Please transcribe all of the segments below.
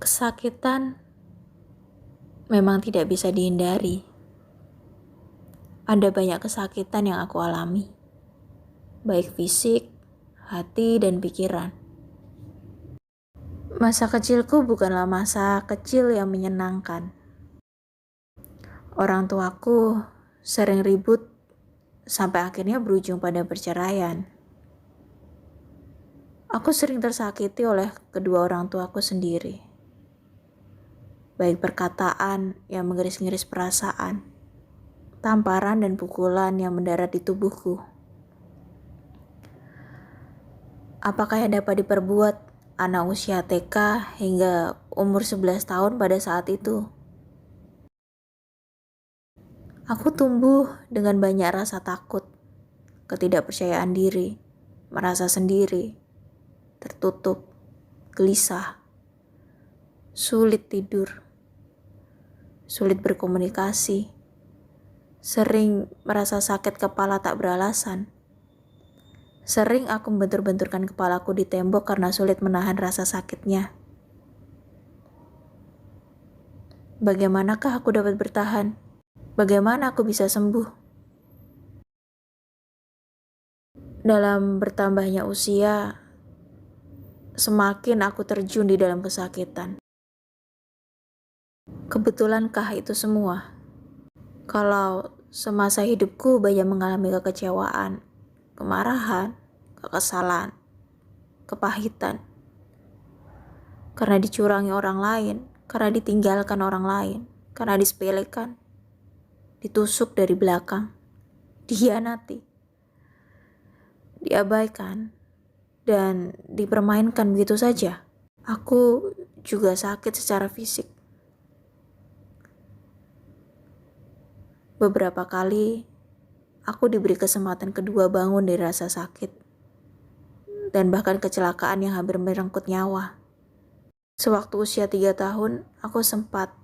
Kesakitan memang tidak bisa dihindari. Ada banyak kesakitan yang aku alami, baik fisik, hati, dan pikiran. Masa kecilku bukanlah masa kecil yang menyenangkan. Orang tuaku sering ribut sampai akhirnya berujung pada perceraian. Aku sering tersakiti oleh kedua orang tuaku sendiri. Baik perkataan yang mengiris-ngiris perasaan, tamparan dan pukulan yang mendarat di tubuhku. Apakah yang dapat diperbuat anak usia TK hingga umur 11 tahun pada saat itu? Aku tumbuh dengan banyak rasa takut, ketidakpercayaan diri, merasa sendiri, tertutup, gelisah, sulit tidur, sulit berkomunikasi, sering merasa sakit kepala tak beralasan. Sering aku membentur-benturkan kepalaku di tembok karena sulit menahan rasa sakitnya. Bagaimanakah aku dapat bertahan? Bagaimana aku bisa sembuh? Dalam bertambahnya usia, semakin aku terjun di dalam kesakitan. Kebetulankah itu semua? Kalau semasa hidupku banyak mengalami kekecewaan, kemarahan, kekesalan, kepahitan, karena dicurangi orang lain, karena ditinggalkan orang lain, karena disepelekan, ditusuk dari belakang, dikhianati, diabaikan, dan dipermainkan begitu saja. Aku juga sakit secara fisik. Beberapa kali, aku diberi kesempatan kedua bangun dari rasa sakit, dan bahkan kecelakaan yang hampir merenggut nyawa. Sewaktu usia 3 tahun, aku sempat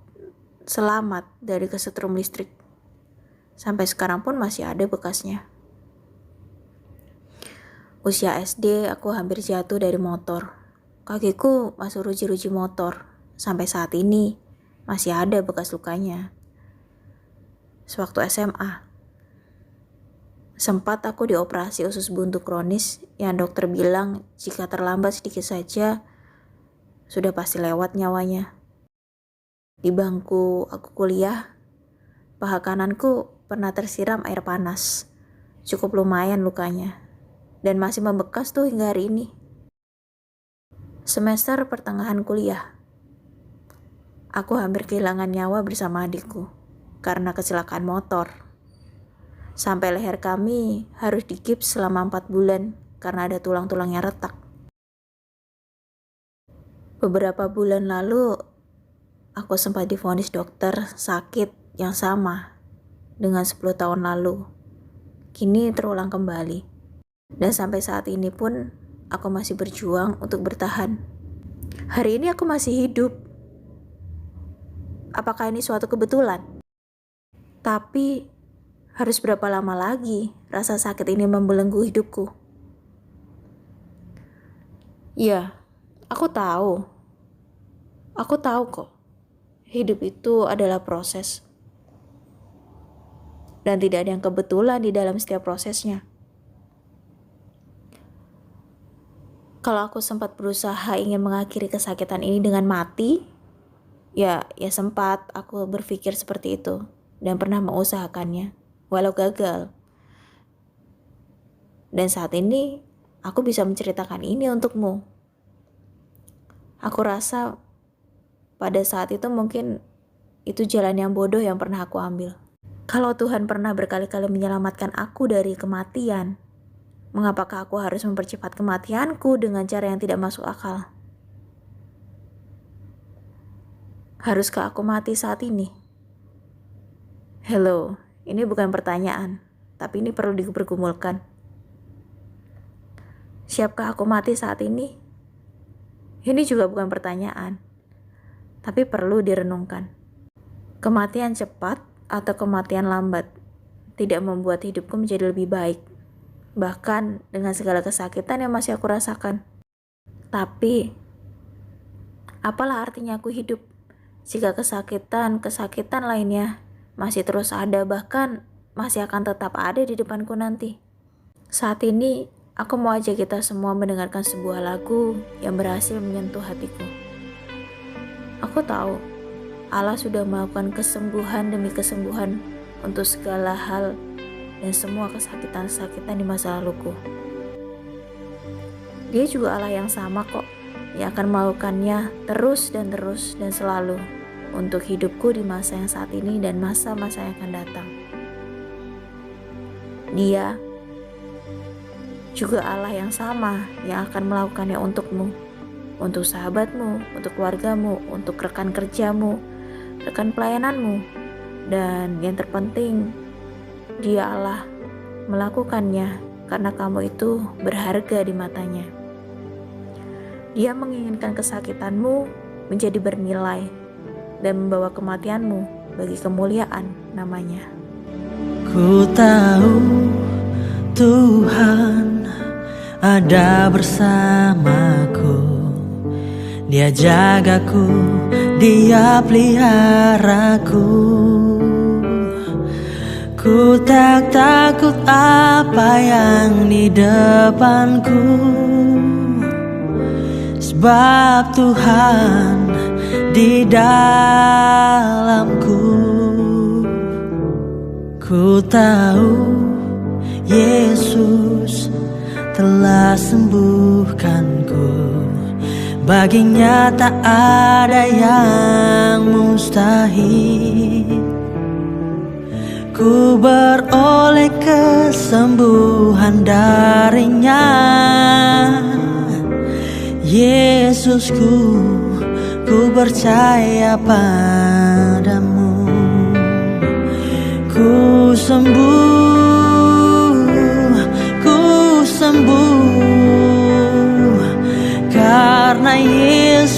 selamat dari kesetrum listrik. Sampai sekarang pun masih ada bekasnya. Usia SD, aku hampir jatuh dari motor. Kakiku masuk ruji-ruji motor. Sampai saat ini, masih ada bekas lukanya. Sewaktu SMA, sempat aku dioperasi usus buntu kronis yang dokter bilang jika terlambat sedikit saja, sudah pasti lewat nyawanya. Di bangku aku kuliah, paha kananku pernah tersiram air panas. Cukup lumayan lukanya, dan masih membekas tuh hingga hari ini. Semester pertengahan kuliah, aku hampir kehilangan nyawa bersama adikku karena kecelakaan motor. Sampai leher kami harus digips selama 4 bulan karena ada tulang-tulang yang retak. Beberapa bulan lalu, aku sempat divonis dokter sakit yang sama dengan 10 tahun lalu. Kini terulang kembali. Dan sampai saat ini pun, aku masih berjuang untuk bertahan. Hari ini aku masih hidup. Apakah ini suatu kebetulan? Tapi, harus berapa lama lagi rasa sakit ini membelenggu hidupku? Ya, aku tahu. Aku tahu kok. Hidup itu adalah proses. Dan tidak ada yang kebetulan di dalam setiap prosesnya. Kalau aku sempat berusaha ingin mengakhiri kesakitan ini dengan mati, ya sempat aku berpikir seperti itu dan pernah mengusahakannya, walau gagal. Dan saat ini, aku bisa menceritakan ini untukmu. Aku rasa pada saat itu mungkin itu jalan yang bodoh yang pernah aku ambil. Kalau Tuhan pernah berkali-kali menyelamatkan aku dari kematian, mengapakah aku harus mempercepat kematianku dengan cara yang tidak masuk akal? Haruskah aku mati saat ini? Hello, ini bukan pertanyaan, tapi ini perlu dipergumulkan. Siapkah aku mati saat ini? Ini juga bukan pertanyaan, tapi perlu direnungkan. Kematian cepat atau kematian lambat tidak membuat hidupku menjadi lebih baik, bahkan dengan segala kesakitan yang masih aku rasakan. Tapi Apalah artinya aku hidup jika kesakitan lainnya masih terus ada, bahkan masih akan tetap ada di depanku nanti. Saat ini, aku mau ajak kita semua mendengarkan sebuah lagu yang berhasil menyentuh hatiku. Aku tahu Allah sudah melakukan kesembuhan demi kesembuhan untuk segala hal dan semua kesakitan-kesakitan di masa laluku. Dia juga Allah yang sama kok, yang akan melakukannya terus dan selalu untuk hidupku di masa yang saat ini dan masa-masa yang akan datang. Dia juga Allah yang sama yang akan melakukannya untukmu, untuk sahabatmu, untuk keluargamu, untuk rekan kerjamu, rekan pelayananmu, dan yang terpenting, Dia Allah melakukannya karena kamu itu berharga di matanya. Dia menginginkan kesakitanmu menjadi bernilai dan membawa kematianmu bagi kemuliaan namanya. Ku tahu Tuhan ada bersamaku, Dia jagaku, Dia peliharaku. Ku tak takut apa yang di depanku, sebab Tuhan di dalamku. Ku tahu Yesus telah sembuhkanku, baginya tak ada yang mustahil. Ku beroleh kesembuhan darinya, Yesusku, ku percaya padamu. Ku sembuh karena Yesus